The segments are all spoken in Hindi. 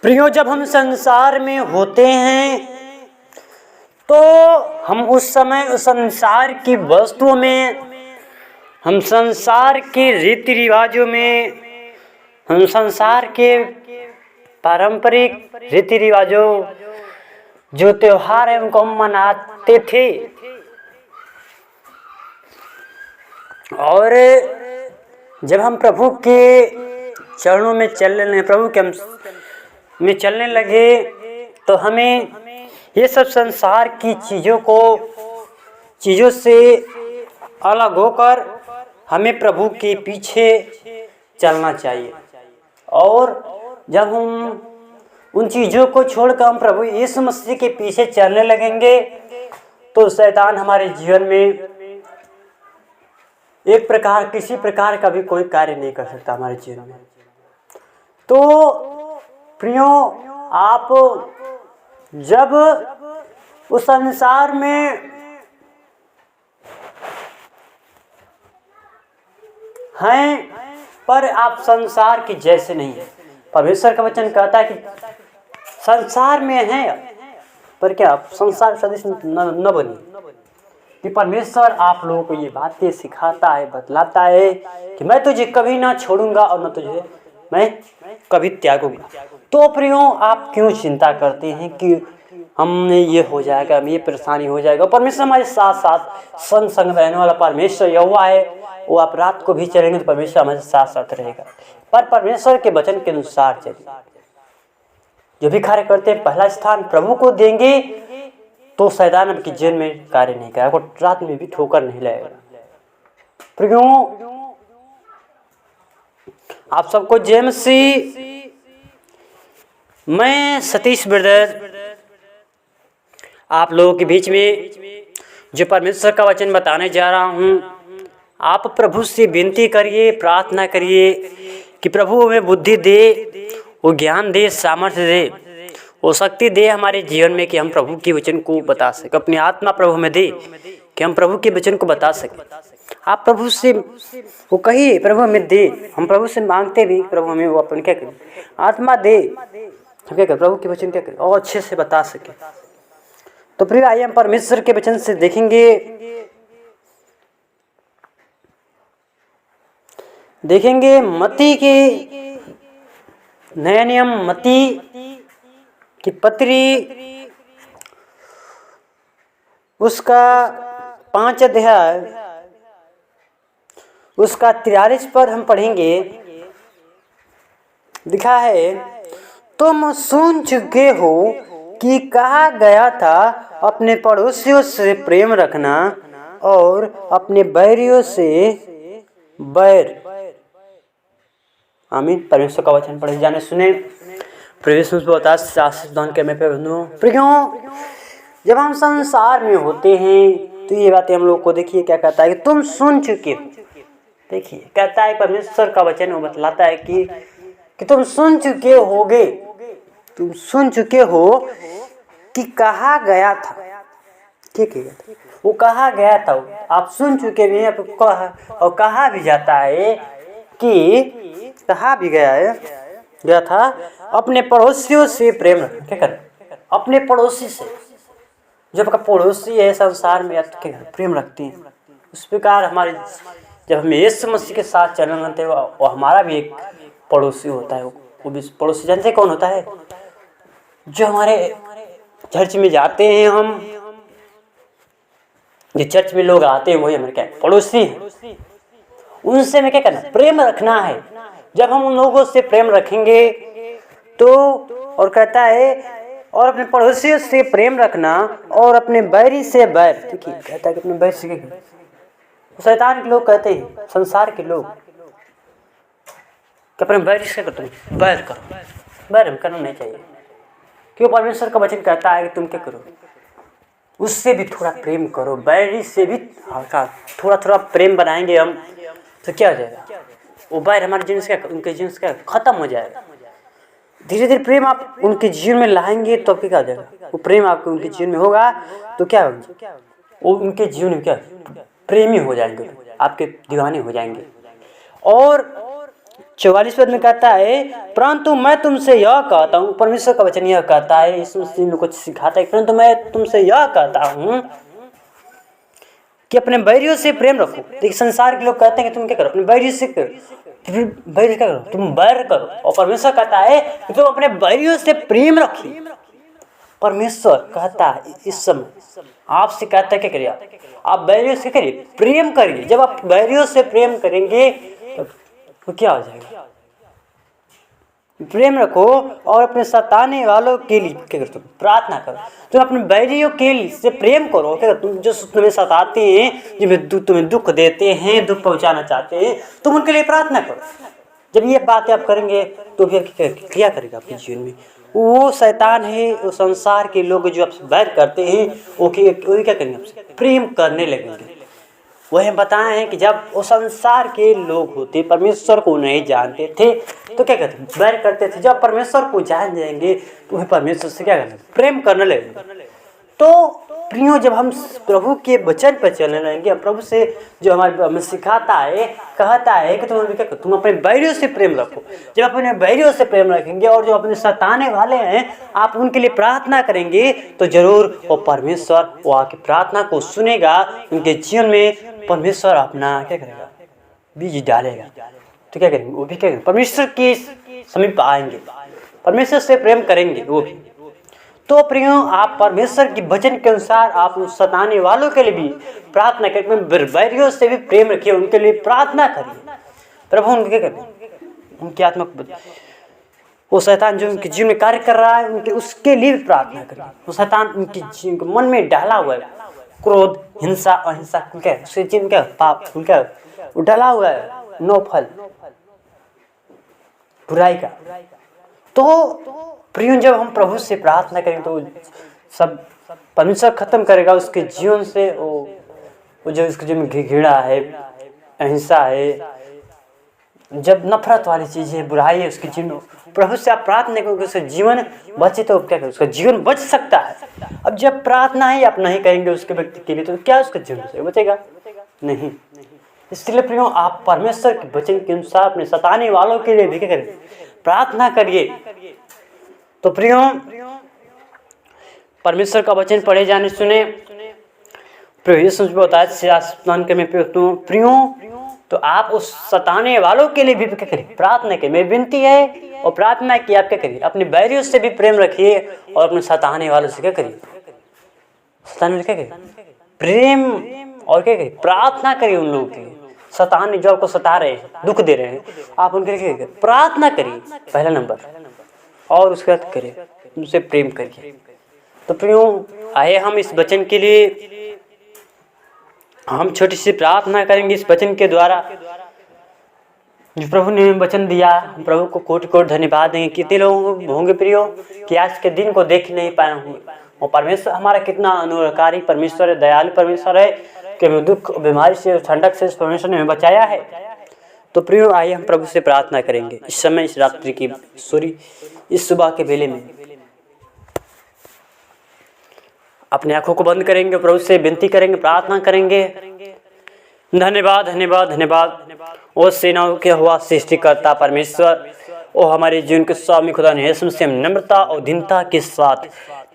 प्रियो, जब हम संसार में होते हैं तो हम उस समय उस संसार की वस्तुओं में, हम संसार के रीति रिवाजों में, हम संसार के पारंपरिक रीति रिवाजों, जो त्योहार है उनको हम मनाते थे। और जब हम प्रभु के चरणों में चलने लगे, प्रभु के में चलने लगे, तो हमें ये सब संसार की चीज़ों से अलग होकर हमें प्रभु के पीछे चलना चाहिए। और जब हम उन चीज़ों को छोड़कर हम प्रभु यीशु मसीह के पीछे चलने लगेंगे तो शैतान हमारे जीवन में किसी प्रकार का भी कोई कार्य नहीं कर सकता हमारे जीवन में। तो प्रियो, आप जब उस संसार में हैं पर आप संसार के जैसे नहीं हैं। परमेश्वर का वचन कहता है कि संसार में हैं पर क्या आप संसार सदृश न बनिए। कि परमेश्वर आप लोगों को ये बातें सिखाता है, बतलाता है कि मैं तुझे कभी ना छोड़ूंगा और न तुझे मैं कभी त्यागूंगा। तो प्रियो, आप क्यों चिंता करते हैं कि हमने ये हो जाएगा, हमें ये परेशानी हो जाएगा। परमेश्वर हमारे साथ साथ संग रहने वाला परमेश्वर यहोवा है। वो आप रात को भी चलेंगे तो परमेश्वर हमारे साथ साथ रहेगा। पर परमेश्वर के वचन के अनुसार चलिए। जो भी कार्य करते हैं पहला स्थान प्रभु को देंगे तो शैतान आपकी जेल में कार्य नहीं करेगा, आपको रात में भी ठोकर नहीं लगेगा। प्रियो, आप सबको जय मसीह। मैं सतीश ब्रदर आप लोगों के बीच में जो परमेश्वर का वचन बताने जा रहा हूँ। आप प्रभु से विनती करिए, प्रार्थना करिए कि प्रभु हमें बुद्धि दे, वो ज्ञान दे, सामर्थ्य दे, वो शक्ति दे हमारे जीवन में कि हम प्रभु के वचन को बता सकें। अपनी आत्मा प्रभु हमें दे कि हम प्रभु के वचन को बता सकें। आप प्रभु से वो कहिए, प्रभु हमें दे। हम प्रभु से मांगते भी, प्रभु हमें वो अपन क्या करें, आत्मा दे, हम क्या करें, प्रभु के वचन क्या करें और अच्छे से बता सके। तो प्रिय, आइए हम परमेश्वर के वचन से देखेंगे मत्ती के नया नियम, मत्ती की पत्री, उसका 5 अध्याय, उसका 43 पर हम पढ़ेंगे। लिखा है, तुम सुन चुके हो कि कहा गया था अपने पड़ोसियों से प्रेम रखना और अपने बैरियों से बैर। आमीन। परमेश्वर का वचन पढ़े जाने सुने। प्रियो, जब हम संसार में होते हैं तो ये बातें हम लोग को देखिए क्या कहता है कि तुम सुन चुके हो। देखिए कहता है परमेश्वर का वचन वो बतलाता है कि तुम सुन चुके होगे, तुम सुन चुके हो कि कहा गया था। ठीक है, वो कहा गया था, आप सुन चुके भी हैं और कहा भी जाता है कि कहा भी गया था अपने पड़ोसियों से प्रेम रखना। क्या करें, अपने पड़ोसी से। जब आपका पड़ोसी है संसार में, आप क्या प्रेम रखते हैं। उस प्रकार हमारे जब हम यीशु मसीह के साथ चलने लगते हैं वो हमारा भी एक पड़ोसी होता है। वो भी पड़ोसी जानते कौन होता है? जो हमारे चर्च में जाते हैं, हम जो चर्च में लोग आते हैं वही हमारे क्या पड़ोसी हैं। उनसे हमें क्या करना, प्रेम रखना है। जब हम उन लोगों से प्रेम रखेंगे तो, और कहता है और अपने पड़ोसियों से प्रेम रखना और अपने बैरी से बैर। देखिए कहता है कि अपने बैर से क्या, शैतान के लोग कहते हैं, संसार के लोग कि अपने बैर से करते हैं, बैर करो। बैर हम करना नहीं चाहिए, क्यों? परमेश्वर का वचन कहता है कि तुम क्या करो, उससे भी थोड़ा प्रेम करो। बैरी से भी थोड़ा प्रेम बनाएंगे हम तो क्या हो जाएगा, वो बैर हमारे जीवन से उनके जीवन से खत्म हो जाएगा। धीरे धीरे प्रेम आप उनके जीवन में लाएंगे तो क्या हो जाएगा, वो प्रेम आपके उनके जीवन में होगा तो क्या होगा, वो उनके जीवन में क्या प्रेमी हो जाएंगे, आपके दीवाने हो जाएंगे। और 44 पद में कहता है, परंतु मैं तुमसे यह कहता हूँ, परमेश्वर का वचन यह कहता है, इसमें कुछ सिखाता है, परंतु मैं तुमसे यह कहता हूँ कि अपने बैरियों से प्रेम रखो। देखिए संसार के लोग कहते हैं कि तुम क्या करो, अपने बैरियों से बैर क्या करो, तुम बैर करो, और परमेश्वर कहता है कि तुम अपने बैरियों से प्रेम रखिए। परमेश्वर कहता है इस समय आपसे कहता है क्या करिए, आप बैरियों से करिए, प्रेम करिए। जब आप बैरियों से प्रेम करेंगे तो क्या हो जाएगा, प्रेम रखो और अपने सताने वालों के लिए क्या करो, तुम प्रार्थना करो। तुम अपने बैरियों के लिए से प्रेम करो, क्या तुम जो तुम्हें सताते हैं, जो तुम्हें दुख देते हैं, दुख पहुंचाना चाहते हैं, तुम उनके लिए प्रार्थना करो। जब ये बातें आप करेंगे तो फिर क्या करेगा आपके जीवन में? वो शैतान है, वो संसार के लोग जो आपसे बैर करते हैं, वो क्या करेंगे, आपसे प्रेम करने लगेंगे। वह बताए हैं कि जब वो संसार के लोग होते, परमेश्वर को नहीं जानते थे, तो क्या करते, बैर करते थे। जब परमेश्वर को जान जाएंगे तो वह परमेश्वर से क्या करेंगे, प्रेम करने लगेंगे। तो प्रियो, जब हम प्रभु के वचन पर चलने लगेंगे, हम प्रभु से जो हमें सिखाता है, कहता है कि तुम क्या करो, तुम अपने बैरियों से प्रेम रखो। जब अपने बैरियों से प्रेम रखेंगे और जो अपने सताने वाले हैं, आप उनके लिए प्रार्थना करेंगे, तो जरूर वो परमेश्वर वो आपकी प्रार्थना को सुनेगा। उनके जीवन में परमेश्वर अपना क्या करेगा, बीज डालेगा। तो क्या करेंगे, वो भी क्या करेंगे, परमेश्वर के समीप आएंगे, परमेश्वर से प्रेम करेंगे वो भी। तो प्रियो, आप परमेश्वर की वचन के अनुसार आप उन सताने वालों के लिए भी प्रार्थना करें, बैरियों से भी प्रेम रखिए, उनके लिए प्रार्थना करिए। प्रभु उनके उनकी आत्मा को, वो शैतान जो उनके जीवन में कार्य कर रहा है, उनके उसके लिए भी प्रार्थना करिए। वो शैतान उनके मन में डाला हुआ है, क्रोध, हिंसा, अहिंसा, क्या उसके जीवन क्या पाप, क्या वो डाला हुआ है, नौफल बुराई का। तो प्रियो, जब हम प्रभु से प्रार्थना करेंगे तो सब परमेश्वर खत्म करेगा उसके जीवन से। वो जो उसके जीवन में घृणा है, अहिंसा है, जब नफरत वाली चीज़ है, बुराई है उसके जीवन, प्रभु से आप प्रार्थना करेंगे उसका जीवन बचे, तो क्या करें, उसका जीवन बच सकता है। अब जब प्रार्थना ही आप नहीं करेंगे उसके व्यक्ति के लिए, तो क्या उसका जीवन बचेगा? नहीं। इसलिए प्रियो, आप परमेश्वर के वचन के अनुसार अपने सताने वालों के लिए भी क्या करें, प्रार्थना करिए। तो प्रियो, परमेश्वर का वचन पढ़े जाने सुने, प्रियो ये सोच बताया से आसमान के में प्रियो, तो आप उस सताने वालों के लिए भी क्या करिए, प्रार्थना करिए। मेरी विनती है और प्रार्थना की आप क्या करिए, अपने बैरियों से भी प्रेम रखिए और अपने सताने वालों से क्या करिए, सताने क्या करिए, प्रेम, और क्या करिए, प्रार्थना करिए उन लोगों के लिए। सताने जो आपको सता रहे हैं, दुख दे रहे हैं, आप उनके लिए प्रार्थना करिए, पहला नंबर, और उसके बाद करिए उनसे प्रेम करिए। तो प्रियो, आए हम इस वचन के लिए हम छोटी सी प्रार्थना करेंगे इस वचन के द्वारा जो प्रभु ने वचन दिया। हम प्रभु को कोटि कोटि धन्यवाद देंगे। कितने लोग होंगे प्रियो कि आज के दिन को देख नहीं पाए होंगे, और परमेश्वर हमारा कितना अनुग्रहकारी परमेश्वर है, दयालु परमेश्वर है कि हमें दुख, बीमारी से, ठंडक से परमेश्वर ने हमें बचाया है। तो प्रियो, आइए हम प्रभु से प्रार्थना करेंगे इस समय, इस रात्रि की, इस सुबह के वेले में। अपने आंखों को बंद करेंगे, प्रभु से विनती करेंगे, प्रार्थना करेंगे। धन्यवाद धन्यवाद धन्यवाद ओ सेनाओं के हुआ सृष्टिकर्ता परमेश्वर, ओ हमारे जीवन के स्वामी खुदा ने यीशु मसीह हम नम्रता और दीनता के साथ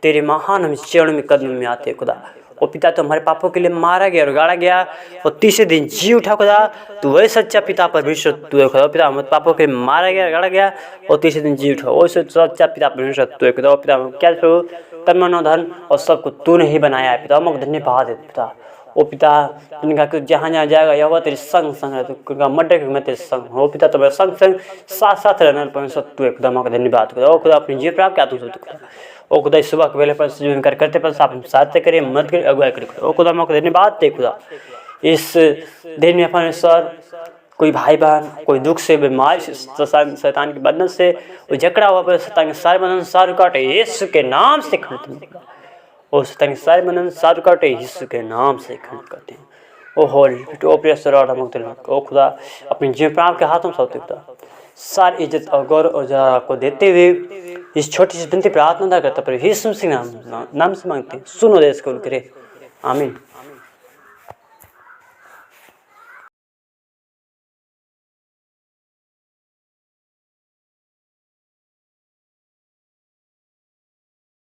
तेरे महान हम चरण में कदम में आते खुदा। ओ पिता, तो हमारे पापों के लिए मारा गया और गाड़ा गया और तीसरे दिन जी उठा खुदा। तू वही सच्चा पिता परमेश्वर तू है खुदा। पिता, हमारे पापों के लिए मारा गया, गाड़ा गया और तीसरे दिन जी उठा, वही सच्चा पिता परमेश्वर तू है खुदा। पिता, क्या प्रभु तन मन धन और सबको तूने ही बनाया है पिता, हम धन्यवाद है पिता। ओ पिता, तूने कहा कि जहाँ जहाँ जाएगा यहोवा तेरे संग संग है, तो मड्डे मैं तेरे संग हो पिता। तो मेरे संग संग साथ साथ रहना परमेश्वर तू है खुदा, हम धन्यवाद खुदा। ओ खुदा, अपनी जीवन प्राप्त क्या तू खुदा। ओ खुदा, इस सुबह के वेले पर जो कर करते पर आप सहायता करिए, मदद करिए, अगुवाई करिए। ओ खुदा, मौका धन्यवाद दे खुदा। इस दिन में परमेश्वर कोई भाई बहन कोई दुख से, बीमारी से, शैतान के बंधन से जकड़ा हुआ पर शैतान के सारे बंधन सारे काटे यीशु के नाम से खंड, और शैतान के सारे बंधन सारे काटे यीशु के नाम से खंड करते हैं। ओ होली ओ प्रियसर ओ खुदा, अपने जीवन प्राण के हाथों में सौंपते खुदा। सारी इज्जत और गौरव और जरा को देते हुए इस छोटी सी विनती प्रार्थना करता पर यीशु मसीह नाम से मांगते हैं, सुनो देश को करे, आमीन।